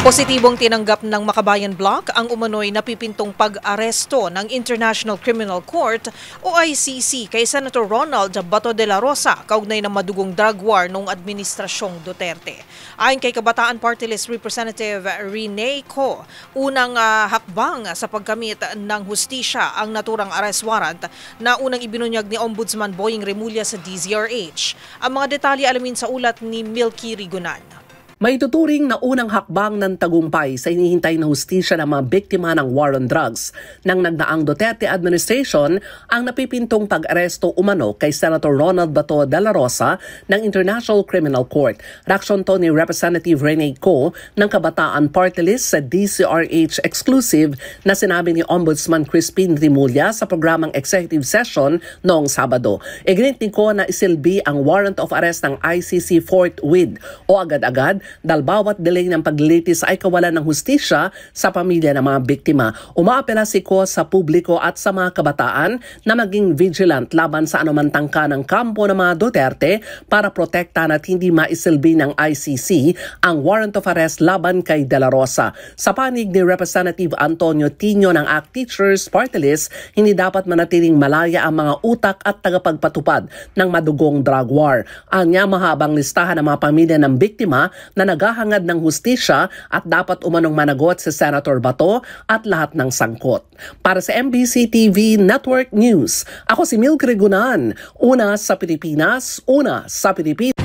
Positibong tinanggap ng Makabayan Bloc ang umano'y napipintong pag-aresto ng International Criminal Court o ICC kay Senator Ronald Bato de la Rosa kaugnay ng madugong drug war noong Administrasyong Duterte. Ayon kay Kabataan Party List Representative Rene Co, unang hakbang sa pagkamit ng hustisya ang naturang arrest warrant na unang ibinunyag ni Ombudsman Boying Remulla sa DZRH. Ang mga detalye alamin sa ulat ni Milky Rigunan. May tuturing na unang hakbang ng tagumpay sa hinihintay na hustisya ng mga biktima ng war on drugs ng nagdaang Duterte administration ang napipintong pag-aresto umano kay Senator Ronald Bato de la Rosa ng International Criminal Court. Reaksyon to ni Representative Rene Co ng Kabataan Party List sa DZRH exclusive na sinabi ni Ombudsman Crispin Remulla sa programang executive session noong Sabado. Iginit ni Co na isilbi ang warrant of arrest ng ICC forthwith o agad-agad dahil bawat delay ng paglilitis ay kawalan ng hustisya sa pamilya ng mga biktima. Umaapela si Co sa publiko at sa mga kabataan na maging vigilant laban sa anumang tangka ng kampo ng mga Duterte para protektahan at hindi maisilbi ng ICC ang warrant of arrest laban kay De La Rosa. Sa panig ni Representative Antonio Tino ng ACT Teachers Party List, hindi dapat manatiling malaya ang mga utak at tagapagpatupad ng madugong drug war. Anya mahabang listahan ng mga pamilya ng biktima na naghahangad ng hustisya at dapat umanong managot si Senator Bato at lahat ng sangkot. Para sa MBC TV Network News, ako si Milky Rigunan, una sa Pilipinas, una sa Pilipinas.